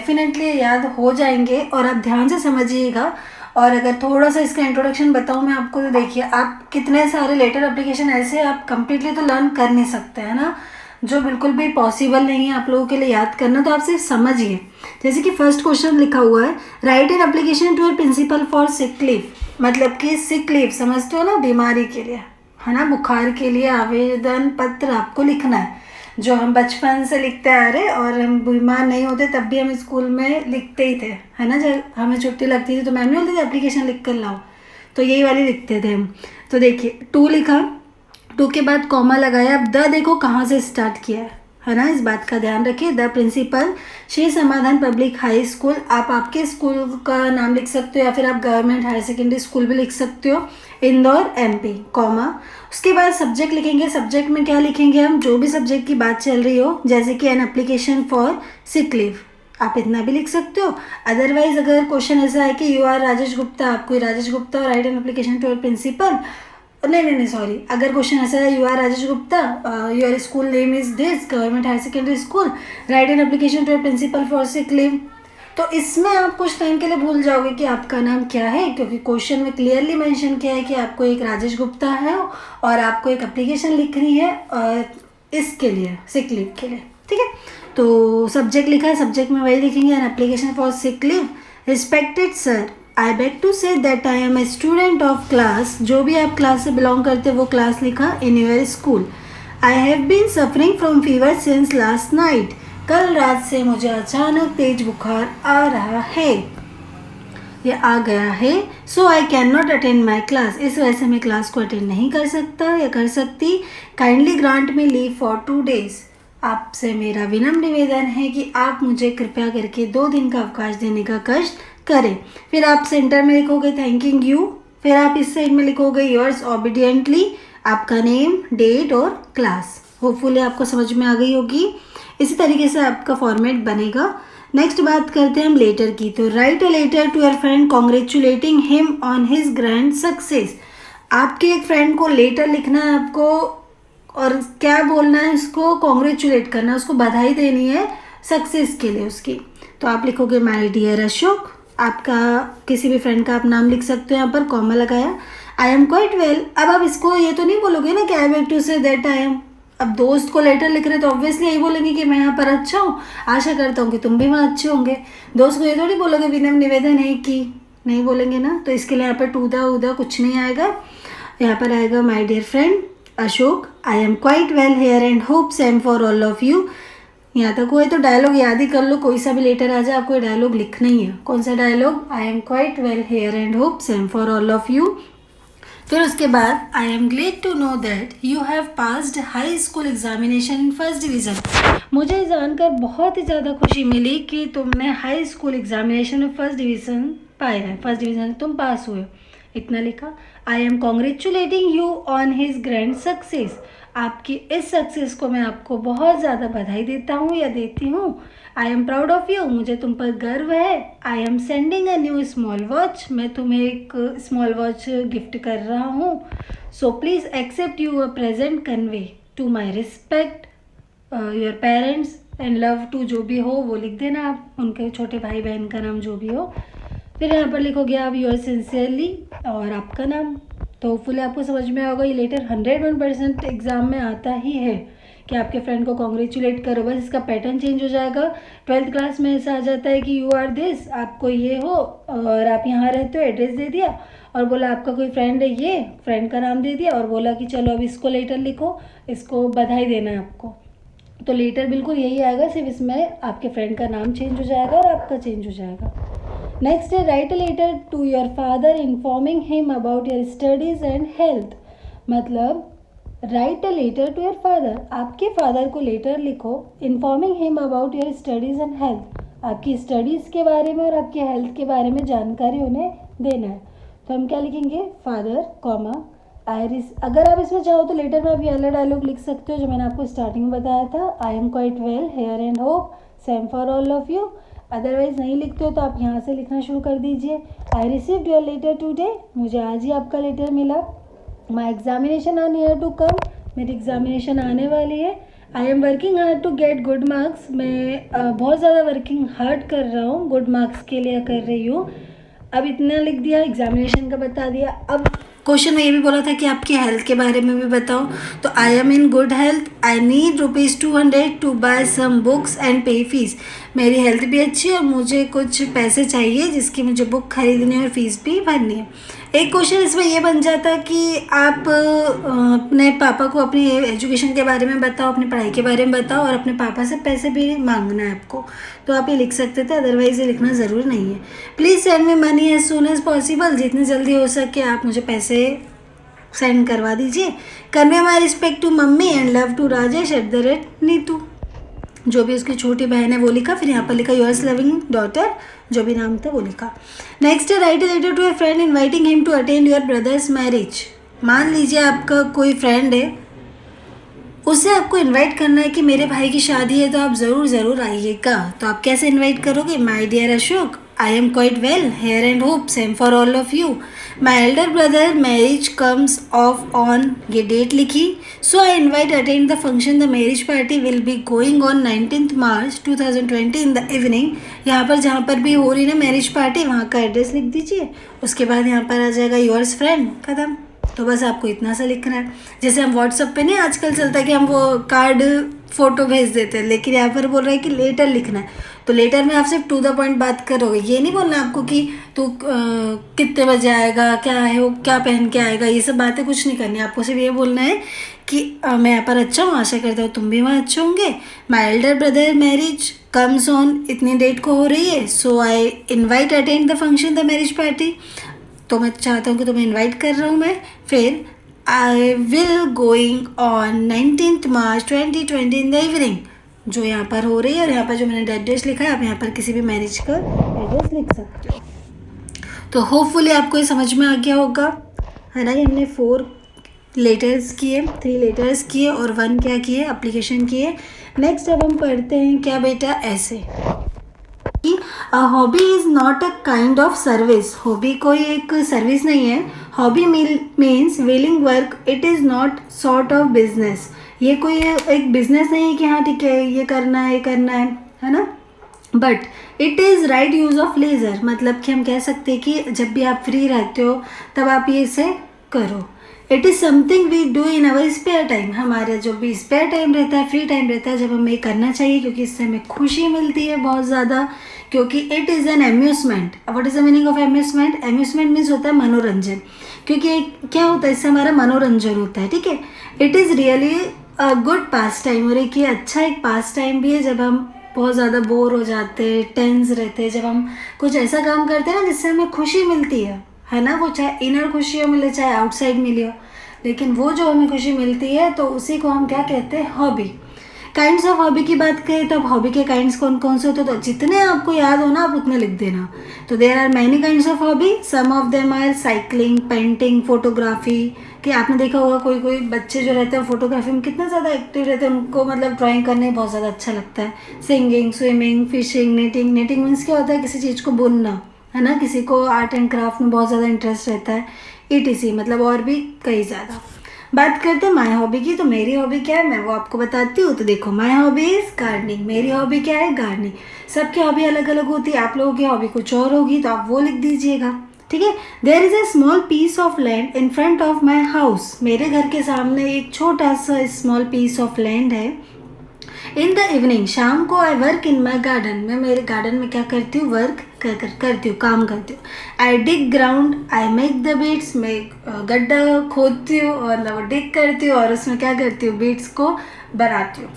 Definitely याद हो जाएंगे और आप ध्यान से समझिएगा। और अगर थोड़ा सा इसका इंट्रोडक्शन बताऊँ मैं आपको, तो देखिए आप कितने सारे लेटर एप्लीकेशन ऐसे आप कम्प्लीटली तो लर्न कर नहीं सकते हैं ना, जो बिल्कुल भी पॉसिबल नहीं है आप लोगों के लिए याद करना। तो आप सिर्फ समझिए। जैसे कि फर्स्ट क्वेश्चन लिखा हुआ है, write an application to your principal for sick leave. मतलब कि सिक लीव समझते हो ना, बीमारी के लिए, है ना, बुखार के लिए आवेदन पत्र आपको लिखना है, जो हम बचपन से लिखते आ रहे। और हम बीमार नहीं होते तब भी हम स्कूल में लिखते ही थे, है ना। जब हमें छुट्टी लगती थी तो मैम नहीं बोलती थी एप्लीकेशन लिख कर लाओ, तो यही वाली लिखते थे हम। तो देखिए 2 लिखा, 2 के बाद कॉमा लगाया। अब द देखो कहाँ से स्टार्ट किया है ना, इस बात का ध्यान रखिए। द प्रिंसिपल श्री समाधान पब्लिक हाई स्कूल, आप आपके स्कूल का नाम लिख सकते हो या फिर आप गवर्नमेंट हायर सेकेंडरी स्कूल भी लिख सकते हो, इंदौर MP, कॉमा। उसके बाद सब्जेक्ट लिखेंगे। सब्जेक्ट में क्या लिखेंगे हम, जो भी सब्जेक्ट की बात चल रही हो, जैसे कि N application for sick leave, आप इतना भी लिख सकते हो। अदरवाइज अगर क्वेश्चन ऐसा है कि यू आर राजेश गुप्ता, आप कोई राजेश गुप्ता और write an application to your principal, नहीं सॉरी, अगर क्वेश्चन ऐसा है you are Rajesh Gupta, your school name is this, government higher secondary school, write an application to your principal for sick leave, तो इसमें आप कुछ टाइम के लिए भूल जाओगे कि आपका नाम क्या है, क्योंकि क्वेश्चन में क्लियरली मेंशन किया है कि आपको एक राजेश गुप्ता है और आपको एक एप्लीकेशन लिखनी है इसके लिए, सिक लीव के लिए, ठीक है। तो सब्जेक्ट लिखा है, सब्जेक्ट में वही लिखेंगे, an application for sick leave. Respected sir, I beg to say that I am a student of class, जो भी आप क्लास से बिलोंग करते हो वो क्लास लिखा, in your school. I have been suffering from fever since last night, कल रात से मुझे अचानक तेज बुखार आ रहा है, ये आ गया है। So I can not attend my class, इस वजह से मैं क्लास को अटेंड नहीं कर सकता या कर सकती। Kindly grant me leave for 2 days, आपसे मेरा विनम्र निवेदन है कि आप मुझे कृपया करके 2 दिन का अवकाश देने का कष्ट करें। फिर आप सेंटर में लिखोगे थैंकिंग यू, फिर आप इस साइड में लिखोगे योर्स ऑबिडियंटली, आपका नेम, डेट और क्लास। होपफुली आपको समझ में आ गई होगी। इसी तरीके से आपका फॉर्मेट बनेगा। नेक्स्ट बात करते हैं हम लेटर की। तो write a letter to your friend congratulating him on his grand success, आपके एक फ्रेंड को लेटर लिखना है आपको, और क्या बोलना है, उसको कॉन्ग्रेचुलेट करना है, उसको बधाई देनी है सक्सेस के लिए उसकी। तो आप लिखोगे माय डियर अशोक, आपका किसी भी फ्रेंड का आप नाम लिख सकते हो, यहाँ पर कॉमा लगाया। आई एम क्वाइट वेल, अब आप इसको ये तो नहीं बोलोगे ना कि I beg to say that I am, अब दोस्त को लेटर लिख रहे तो ऑब्वियसली यही बोलेंगे कि मैं यहाँ पर अच्छा हूँ, आशा करता हूँ कि तुम भी वहाँ अच्छे होंगे। दोस्त को ये थोड़ी बोलोगे विनम्र निवेदन है कि, नहीं बोलेंगे ना। तो इसके लिए यहाँ पर टू द उदा कुछ नहीं आएगा, यहाँ पर आएगा my dear friend Ashok, I am quite well here and hope same for all of you. यहाँ तक हुए तो डायलॉग याद ही कर लो, कोई सा भी लेटर आ जाए आपको डायलॉग लिखना ही है। कौन सा dialogue, I am quite well here and hope same for all of you. फिर उसके बाद I am glad to know that you have passed high school examination in first division, मुझे जानकर बहुत ही ज़्यादा खुशी मिली कि तुमने हाई स्कूल एग्जामिनेशन में फर्स्ट डिवीज़न पाया है, फर्स्ट डिवीज़न तुम पास हुए, इतना लिखा। I am congratulating you on his grand success, आपकी इस सक्सेस को मैं आपको बहुत ज़्यादा बधाई देता हूँ या देती हूँ। I am proud of you, मुझे तुम पर गर्व है। I am sending a new small watch, मैं तुम्हें एक स्मॉल वॉच गिफ्ट कर रहा हूँ। So please accept you a present convey to my respect your parents and love to, जो भी हो वो लिख देना आप, उनके छोटे भाई बहन का नाम जो भी हो। फिर यहाँ पर लिखोगे आप योर सिंसियरली और आपका नाम। तो होपफुली आपको समझ में होगा, ये लेटर 101% एग्ज़ाम में आता ही है कि आपके फ्रेंड को कॉन्ग्रेचुलेट करो, बस इसका पैटर्न चेंज हो जाएगा। 12th क्लास में ऐसा आ जाता है कि यू आर दिस, आपको ये हो और आप यहाँ रहते हो, एड्रेस दे दिया और बोला आपका कोई फ्रेंड है, ये फ्रेंड का नाम दे दिया और बोला कि चलो अब इसको लेटर लिखो, इसको बधाई देना है आपको। तो लेटर बिल्कुल यही आएगा, सिर्फ इसमें आपके फ्रेंड का नाम चेंज हो जाएगा और आपका चेंज हो जाएगा। नेक्स्ट है write a letter to your father informing him about your studies and health, मतलब write a letter to your father, आपके फादर को लेटर लिखो informing him about your studies and health, आपकी स्टडीज़ के बारे में और आपकी हेल्थ के बारे में जानकारी उन्हें देना है। तो हम क्या लिखेंगे, फादर कॉमा आयरिस। अगर आप इसमें चाहो तो लेटर में आप ये वाला डायलॉग लिख सकते हो जो मैंने आपको स्टार्टिंग में बताया था, आई am quite well here and hope same for all of you. Otherwise नहीं लिखते हो तो आप यहाँ से लिखना शुरू कर दीजिए, I received your letter today, मुझे आज ही आपका लेटर मिला। My examination are near to come, मेरी एग्जामिनेशन आने वाली है। I am working hard to get good marks. मैं बहुत ज़्यादा वर्किंग हार्ड कर रहा हूँ, गुड मार्क्स के लिए कर रही हूँ। अब इतना लिख दिया, एग्जामिनेशन का बता दिया। अब क्वेश्चन में ये भी बोला था कि आपकी हेल्थ के बारे में भी बताओ, तो I am in good health, I need ₹200 to buy some books and pay fees. मेरी हेल्थ भी अच्छी है और मुझे कुछ पैसे चाहिए जिसकी मुझे बुक खरीदनी है और फीस भी भरनी है। एक क्वेश्चन इसमें ये बन जाता कि आप अपने पापा को अपनी एजुकेशन के बारे में बताओ, अपनी पढ़ाई के बारे में बताओ और अपने पापा से पैसे भी मांगना है आपको, तो आप ये लिख सकते थे, अदरवाइज़ ये लिखना ज़रूरी नहीं है। Please send me money as soon as possible, जितनी जल्दी हो सके आप मुझे पैसे सेंड करवा दीजिए। Convey my respect to mummy and love to Rajesh @Neetu. जो भी उसकी छोटी बहन है वो लिखा, फिर यहाँ पर लिखा योर्स लविंग डॉटर, जो भी नाम था वो लिखा। नेक्स्ट है write a letter to a friend inviting him to attend your brother's marriage. मान लीजिए आपका कोई फ्रेंड है, उसे आपको इनवाइट करना है कि मेरे भाई की शादी है तो आप ज़रूर आइएगा। तो आप कैसे इनवाइट करोगे? My dear Ashok, I am quite well here and hope same for all of you. My elder brother marriage comes off on, ये डेट लिखी। So I invite attend the function, the marriage party will be going on 19 March 2020 in the evening. यहाँ पर जहाँ पर भी हो रही ना मैरिज पार्टी, वहाँ का एड्रेस लिख दीजिए। उसके बाद यहाँ पर आ जाएगा योर्स फ्रेंड, खत्म। तो बस आपको इतना सा लिखना है। जैसे हम व्हाट्सएप पे नहीं आजकल चलता है कि हम वो कार्ड फोटो भेज देते हैं, लेकिन यहाँ पर बोल रहा है कि लेटर लिखना है। तो लेटर में आप सिर्फ टू द पॉइंट बात करोगे, ये नहीं बोलना आपको कि तू कितने बजे आएगा, क्या है वो, क्या पहन के आएगा, ये सब बातें कुछ नहीं करनी। आपको सिर्फ ये बोलना है कि मैं यहाँ पर अच्छा हूँ, आशा करता हूँ तुम भी वहाँ अच्छे होंगे। My elder brother marriage comes on, इतनी डेट को हो रही है। So I invite attend the function, the marriage party. तो मैं चाहता हूँ कि तुम्हें इनवाइट कर रहा हूँ मैं। फिर I will going on 19 March 2020 in the evening, जो यहाँ पर हो रही है। और यहाँ पर जो मैंने एड्रेस लिखा है, आप यहाँ पर किसी भी मैरिज का एड्रेस लिख सकते हो। तो होपफुली आपको ये समझ में आ गया होगा, है ना। ये हमने 4 लेटर्स किए, 3 लेटर्स किए और 1 क्या किए, एप्लीकेशन किए। नेक्स्ट अब हम पढ़ते हैं क्या बेटा, ऐसे। A hobby is not a kind of service. Hobby कोई एक सर्विस नहीं है। Hobby means willing work, it is not sort of business. ये कोई एक बिजनेस नहीं है कि हाँ ठीक है ये करना है ना। But it is right use of laser, मतलब कि हम कह सकते हैं कि जब भी आप फ्री रहते हो तब आप ये इसे करो। It is something we do in our spare time, हमारा जो भी स्पेयर टाइम रहता है, फ्री टाइम रहता है, जब हमें ये करना चाहिए क्योंकि इससे हमें खुशी मिलती है बहुत ज़्यादा। क्योंकि it is an amusement. What is the meaning of amusement? Amusement means होता है मनोरंजन, क्योंकि क्या होता है इससे हमारा मनोरंजन होता है, ठीक है। It is really a good pass time, और एक ये अच्छा एक पास टाइम भी है जब हम बहुत ज़्यादा बोर हो जाते हैं, टेंस रहते हैं, जब हम कुछ ऐसा काम करते हैं ना जिससे हमें खुशी मिलती है ना। वो चाहे इनर खुशी हो मिले, चाहे आउटसाइड मिली हो, लेकिन वो जो हमें खुशी मिलती है तो उसी को हम क्या कहते हैं, हॉबी। काइंड्स ऑफ हॉबी की बात करें तो अब हॉबी के काइंड्स कौन कौन से होते हैं, तो जितने आपको याद हो ना आप उतने लिख देना। तो there are many kinds of hobby, some of them are cycling, painting, photography. कि आपने देखा होगा कोई बच्चे जो रहते हैं फोटोग्राफी में कितना ज़्यादा एक्टिव रहते हैं, उनको मतलब ड्राइंग करने बहुत ज़्यादा अच्छा लगता है। Singing, swimming, fishing, netting. Netting means क्या होता है, किसी चीज़ को बुनना, है ना। किसी को आर्ट एंड क्राफ्ट में बहुत ज़्यादा इंटरेस्ट रहता है, ETC, मतलब और भी कई ज़्यादा। बात करते हैं माय हॉबी की। तो मेरी हॉबी क्या है मैं वो आपको बताती हूँ। तो देखो, माय हॉबी इज़ गार्डनिंग। मेरी हॉबी क्या है, गार्डनिंग। सबकी हॉबी अलग अलग होती है, आप लोगों की हॉबी कुछ और होगी, तो आप वो लिख दीजिएगा, ठीक है। There is a small piece of land in front of my house. मेरे घर के सामने एक छोटा सा स्मॉल पीस ऑफ लैंड है। इन द इवनिंग, शाम को, I work in my garden. मैं मेरे गार्डन में क्या करती हूँ, वर्क करती हूँ, काम करती हूँ। I dig ground, I make the beats. मैं गड्ढा खोदती हूँ और डिग करती हूँ और उसमें क्या करती हूँ, बीट्स को बनाती हूँ।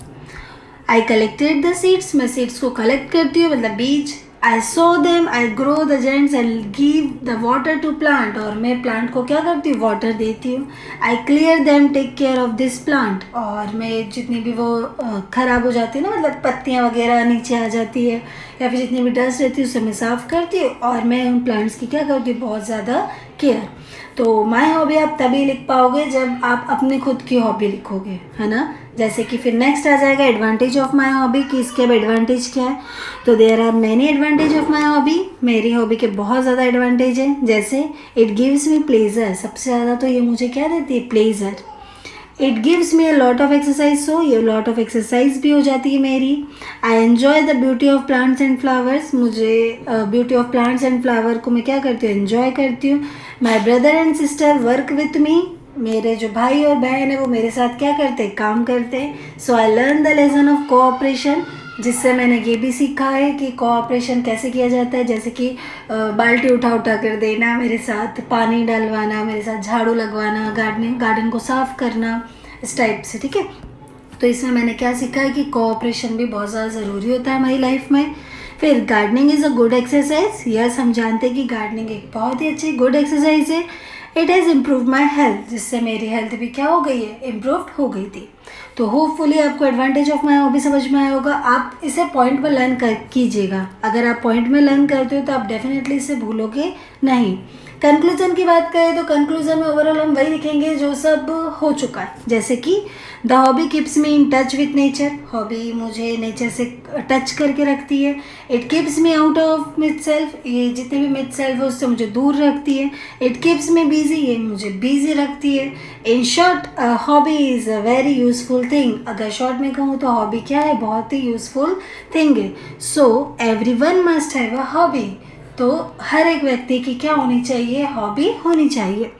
आई कलेक्टेड द सीड्स, मैं सीड्स को कलेक्ट करती हूँ, मतलब बीज। I sow them, I grow the gents and give the water to plant, और मैं प्लांट को क्या करती हूँ, वाटर देती हूँ। I clear them, take care of this plant, और मैं जितनी भी वो ख़राब हो जाती है ना, मतलब पत्तियाँ वगैरह नीचे आ जाती है या फिर जितनी भी डस्ट रहती है उससे मैं साफ़ करती हूँ, और मैं उन प्लांट्स की क्या करती हूँ, बहुत ज़्यादा केयर। तो माय हॉबी आप तभी लिख पाओगे जब आप अपनी खुद की हॉबी लिखोगे, है ना। जैसे कि फिर नेक्स्ट आ जाएगा एडवांटेज ऑफ माय हॉबी, कि इसके अब एडवांटेज क्या है। तो there are many advantage of my hobby. मेरी हॉबी के बहुत ज़्यादा एडवांटेज है। जैसे इट गिव्स मी प्लेजर, सबसे ज़्यादा तो ये मुझे क्या देती है, pleasure. It gives me a lot of exercise, so ये लॉट ऑफ एक्सरसाइज भी हो जाती है मेरी। I enjoy the beauty of plants and flowers, मुझे beauty of plants and flower को मैं क्या करती हूँ, एन्जॉय करती हूँ। My brother and sister work with me, मेरे जो भाई और बहन है वो मेरे साथ क्या करते हैं, काम करते हैं। So I learn the lesson of cooperation, जिससे मैंने ये भी सीखा है कि कोऑपरेशन कैसे किया जाता है, जैसे कि बाल्टी उठा कर देना मेरे साथ, पानी डलवाना मेरे साथ, झाड़ू लगवाना, गार्डन को साफ़ करना, इस टाइप से, ठीक है। तो इसमें मैंने क्या सीखा है कि कोऑपरेशन भी बहुत ज़्यादा ज़रूरी होता है हमारी लाइफ में। फिर gardening is a good exercise, yes हम जानते हैं कि गार्डनिंग एक बहुत ही अच्छी गुड एक्सरसाइज है। It has improve my health, जिससे मेरी हेल्थ भी क्या हो गई है, इम्प्रूव हो गई थी। तो होपफुली आपको एडवांटेज ऑफ माई हॉबी समझ में आया होगा। आप इसे पॉइंट में लर्न कीजिएगा, अगर आप पॉइंट में लर्न करते हो तो आप डेफिनेटली इसे भूलोगे नहीं। कंक्लूजन की बात करें तो कंक्लूजन में ओवरऑल हम वही लिखेंगे जो सब हो चुका है, जैसे कि the hobby keeps me in touch with nature, hobby मुझे नेचर से टच करके रखती है। It keeps me out of myth self, ये जितने भी मिथ सेल्फ है उससे मुझे दूर रखती है। इट कीप्स मी बिजी, ये मुझे बिजी रखती है। In short hobby is a very useful thing, अगर शॉर्ट में कहूँ तो हॉबी क्या है, बहुत ही यूजफुल थिंग है। So everyone must have a hobby, तो हर एक व्यक्ति की क्या होनी चाहिए, हॉबी होनी चाहिए।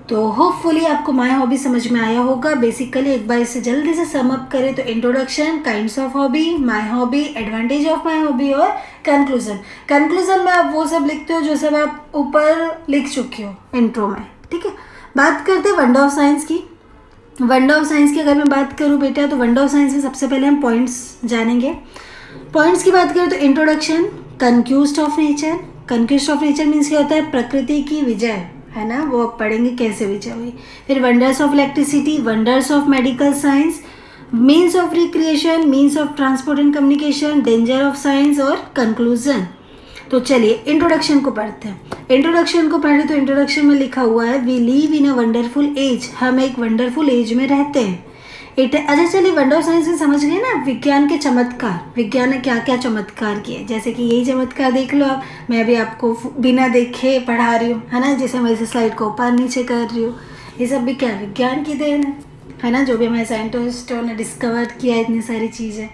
तो होपफुली आपको माय हॉबी समझ में आया होगा। बेसिकली एक बार इसे जल्दी से सम अप करें तो introduction, kinds of hobby, my hobby, advantage of my hobby और कंक्लूजन। कंक्लूजन में आप वो सब लिखते हो जो सब आप ऊपर लिख चुके हो इंट्रो में, ठीक है। बात करते हैं वंडर ऑफ साइंस की। वंडर ऑफ साइंस की अगर मैं बात करूँ बेटा, तो वंडर ऑफ साइंस में सबसे पहले हम पॉइंट्स जानेंगे। पॉइंट्स की बात करें तो introduction, conquest of nature. Conquest of nature means क्या होता है, प्रकृति की विजय, है ना, वो पढ़ेंगे कैसे विजय हुई। फिर wonders of electricity, wonders of medical science, means of recreation, means of transport and communication, danger of science और कंक्लूजन। तो चलिए इंट्रोडक्शन को पढ़ते हैं। इंट्रोडक्शन को पढ़े तो इंट्रोडक्शन में लिखा हुआ है, we live in a wonderful age, हम एक वंडरफुल एज में रहते हैं। अच्छा चलिए, वंडर ऑफ साइंस में समझ गए ना, विज्ञान के चमत्कार, विज्ञान ने क्या क्या चमत्कार किए, जैसे कि यही चमत्कार देख लो आप, मैं भी आपको बिना देखे पढ़ा रही हूँ, है ना, जैसे मैं इस स्लाइड को ऊपर नीचे कर रही हूँ, ये सब भी क्या विज्ञान की देन है ना, जो भी हमारे साइंटिस्टों ने डिस्कवर किया है इतनी सारी चीज़ें।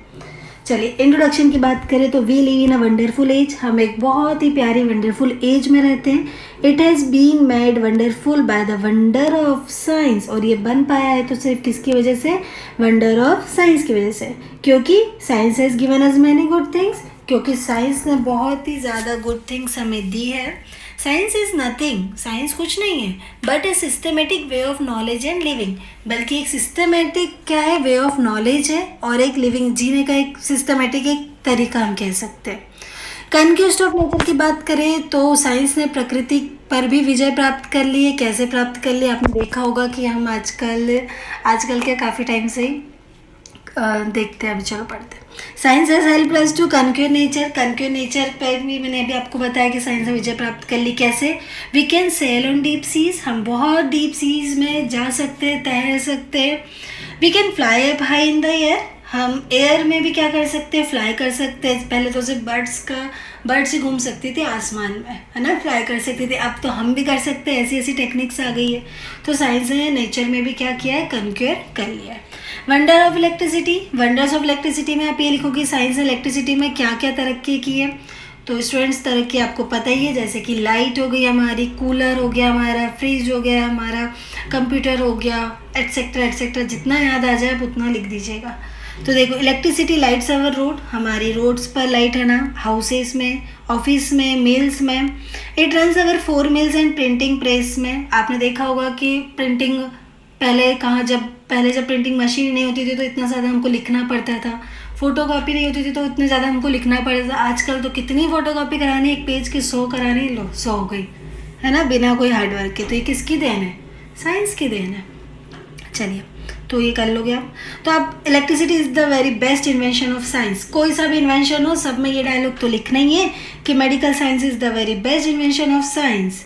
चलिए इंट्रोडक्शन की बात करें तो we live in a wonderful age, हम एक बहुत ही प्यारी वंडरफुल एज में रहते हैं। It has been made wonderful by the wonder of science, और ये बन पाया है तो सिर्फ किसकी वजह से, वंडर ऑफ साइंस की वजह से, क्योंकि science has given us many good things, क्योंकि साइंस ने बहुत ही ज़्यादा गुड थिंग्स हमें दी है। साइंस इज़ नथिंग, साइंस कुछ नहीं है, but a systematic way of knowledge and living, बल्कि एक सिस्टमेटिक क्या है, वे ऑफ नॉलेज है, और एक लिविंग जीने का एक सिस्टमेटिक एक तरीका हम कह सकते हैं। कन्क्यूस्ट ऑफ नेचर की बात करें तो साइंस ने प्रकृति पर भी विजय प्राप्त कर ली है। कैसे प्राप्त कर ली, आपने देखा होगा कि हम आजकल के काफ़ी टाइम से ही देखते हैं। अभी चलो पढ़ते हैं। Science has help us to conquer nature, conquer nature पर भी मैंने अभी आपको बताया कि साइंस ने विजय प्राप्त कर ली। कैसे, we can sail on deep seas, हम बहुत डीप सीज में जा सकते हैं, तैर सकते हैं। We can fly up high in the air, हम एयर में भी क्या कर सकते हैं, फ्लाई कर सकते हैं। पहले तो सिर्फ बर्ड्स ही घूम सकती थी आसमान में, है ना, फ्लाई कर सकते थे, अब तो हम भी कर सकते हैं, ऐसी ऐसी टेक्निक्स आ गई है। तो साइंस ने नेचर में भी क्या किया है, कन्क्यूर कर लिया है। Wonder of electricity, wonders of electricity में आप ये लिखोगे साइंस ने इलेक्ट्रिसिटी में क्या क्या तरक्की की है। तो स्टूडेंट्स तरक्की आपको पता ही है, जैसे कि लाइट हो गई हमारी, कूलर हो गया हमारा, फ्रिज हो गया हमारा, कंप्यूटर हो गया, एटसेट्रा एटसेट्रा, जितना याद आ जाए आप उतना लिख दीजिएगा। तो देखो इलेक्ट्रिसिटी लाइट्स अवर रोड, हमारी रोड्स पर लाइट है ना, हाउसेस में, ऑफिस में, मिल्स में। It runs our 4 mills and printing press में। आपने देखा होगा कि प्रिंटिंग पहले जब प्रिंटिंग मशीन नहीं होती थी तो इतना ज़्यादा हमको लिखना पड़ता था, फोटोकॉपी नहीं होती थी तो इतने ज़्यादा हमको लिखना पड़ता था। आजकल तो कितनी फ़ोटोकॉपी करानी, एक पेज की 100 करानी, लो 100 हो गई, है ना, बिना कोई हार्डवर्क के। तो ये किसकी देन है, साइंस की देन है। चलिए तो ये कर लोगे आप। तो आप electricity is the very best invention of science, कोई सा भी इन्वेंशन हो सब में ये डायलॉग तो लिखना ही है कि medical science is the very best invention of science,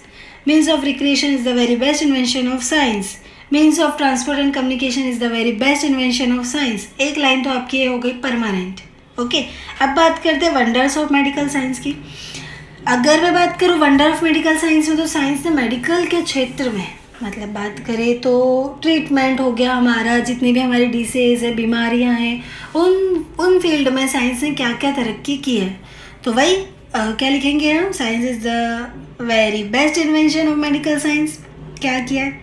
means of recreation is the very best invention of science, means of transport and communication is the very best invention of science. एक line तो आपकी ये हो गई permanent. Okay, अब बात करते हैं वंडर्स ऑफ मेडिकल साइंस की। अगर मैं बात करूँ वंडर ऑफ मेडिकल साइंस में, तो साइंस ने मेडिकल के क्षेत्र में मतलब बात करें तो ट्रीटमेंट हो गया हमारा, जितनी भी हमारी डिसीज़ है, बीमारियां हैं, उन फील्ड में साइंस ने क्या क्या तरक्की की है। तो वही क्या लिखेंगे हम, science is the very best invention of medical science. क्या किया है,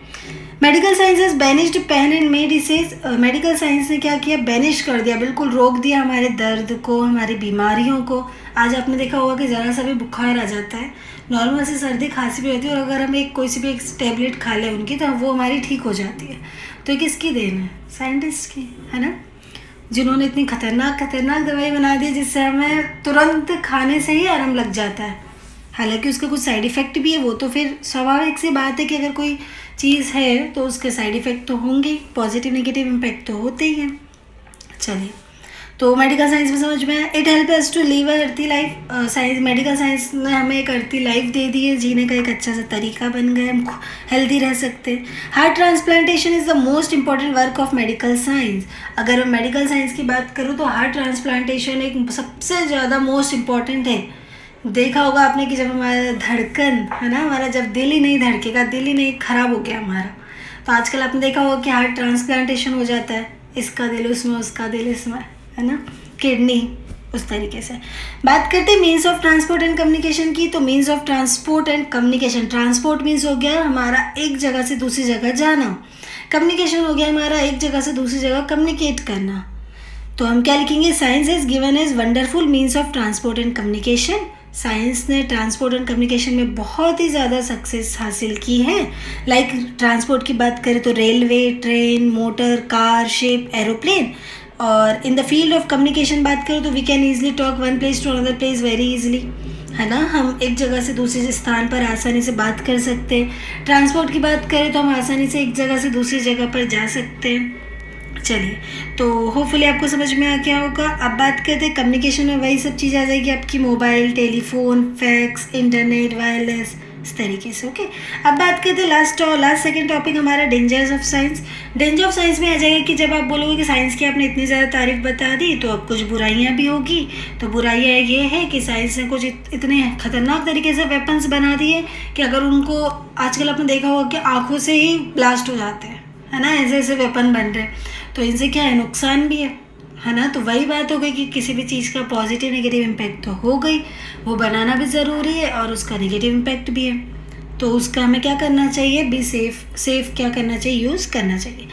medical science has banished pain and made disease. Medical science ने क्या किया, बैनिश कर दिया, बिल्कुल रोक दिया हमारे दर्द को, हमारी बीमारियों को। आज आपने देखा होगा कि ज़रा सा भी बुखार आ जाता है, नॉर्मल से सर्दी खांसी भी होती है, और अगर हम कोई सी भी एक टेबलेट खा लें उनकी, तो वो हमारी ठीक हो जाती है। तो ये किसकी देन है, साइंटिस्ट की, है ना, जिन्होंने इतनी खतरनाक दवाई बना दी जिससे हमें तुरंत खाने से ही आराम लग जाता है। हालांकि उसके कुछ साइड इफ़ेक्ट भी है, वो तो फिर स्वाभाविक सी बात है कि अगर कोई चीज़ है तो उसके साइड इफ़ेक्ट तो होंगे, पॉजिटिव नेगेटिव इम्पैक्ट तो होते ही हैं। चलिए, तो मेडिकल साइंस में समझ में आया, it help us to live a earthy life. Science, medical science ने हमें एक अर्ती लाइफ दे दी है, जीने का एक अच्छा सा तरीका बन गया, हम हेल्दी रह सकते हैं। Heart transplantation is the most important work of medical science. अगर मैं मेडिकल साइंस की बात करूँ तो हार्ट ट्रांसप्लांटेशन एक सबसे ज़्यादा मोस्ट इम्पॉर्टेंट है। देखा होगा आपने कि जब हमारा धड़कन है ना, हमारा जब दिल ही नहीं धड़केगा, दिल ही नहीं ख़राब हो गया हमारा, तो आजकल आपने देखा होगा कि हार्ट ट्रांसप्लांटेशन हो जाता है, इसका दिल उसमें, उसका दिल इसमें, है ना, किडनी, उस तरीके से। बात करते हैं means of transport and communication की। तो means of transport and communication, transport means हो गया हमारा एक जगह से दूसरी जगह जाना, कम्युनिकेशन हो गया हमारा एक जगह से दूसरी जगह कम्युनिकेट करना। तो हम क्या लिखेंगे, science is given as wonderful means of transport and communication. Science ने ट्रांसपोर्ट एंड कम्युनिकेशन में बहुत ही ज़्यादा सक्सेस हासिल की है। लाइक ट्रांसपोर्ट की बात करें तो railway, train, motor, car, ship, aeroplane. और in the field of communication बात करें तो we can easily talk one place to another place very easily, है ना, हम एक जगह से दूसरे स्थान पर आसानी से बात कर सकते हैं। ट्रांसपोर्ट की बात करें तो हम आसानी से एक जगह से दूसरी जगह पर जा सकते हैं। चलिए, तो होपफुली आपको समझ में आ गया होगा। अब बात करते हैं कम्युनिकेशन में, वही सब चीज़ आ जाएगी आपकी, mobile, telephone, fax, internet, wireless, इस तरीके से। ओके, अब बात करते हैं लास्ट सेकंड टॉपिक हमारा, dangers of science. Danger of science में आ जाएगा कि जब आप बोलोगे कि साइंस की आपने इतनी ज़्यादा तारीफ बता दी तो अब कुछ बुराइयाँ भी होगी। तो बुराइयाँ ये है कि साइंस ने कुछ इतने खतरनाक तरीके से वेपन्स बना दिए कि अगर उनको, आजकल आपने देखा होगा कि आँखों से ही ब्लास्ट हो जाते हैं, है ना, ऐसे ऐसे वेपन बन रहे हैं। तो इनसे क्या है, नुकसान भी है ना। तो वही बात हो गई कि किसी भी चीज़ का पॉजिटिव नेगेटिव इम्पैक्ट तो हो गई, वो बनाना भी ज़रूरी है और उसका नेगेटिव इम्पैक्ट भी है। तो उसका हमें क्या करना चाहिए, बी सेफ क्या करना चाहिए, यूज़ करना चाहिए।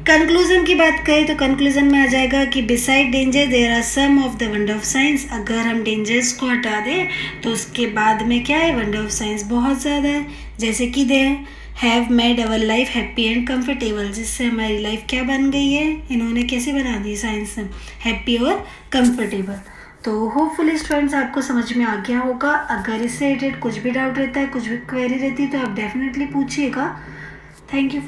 कंक्लूजन की बात करें तो कंक्लूजन में आ जाएगा कि beside danger there are some of the wonder of science. अगर हम डेंजर्स को हटा दें तो उसके बाद में क्या है, वंडर ऑफ साइंस बहुत ज़्यादा है। जैसे कि they have made our life happy and comfortable, जिससे हमारी लाइफ क्या बन गई है, इन्होंने कैसे बना दी साइंस ने, हैप्पी और कंफर्टेबल। तो होपफुली स्टूडेंट्स आपको समझ में आ गया होगा। अगर इससे रिलेटेड कुछ भी डाउट रहता है, कुछ भी क्वेरी रहती है तो आप डेफिनेटली पूछिएगा। Thank you for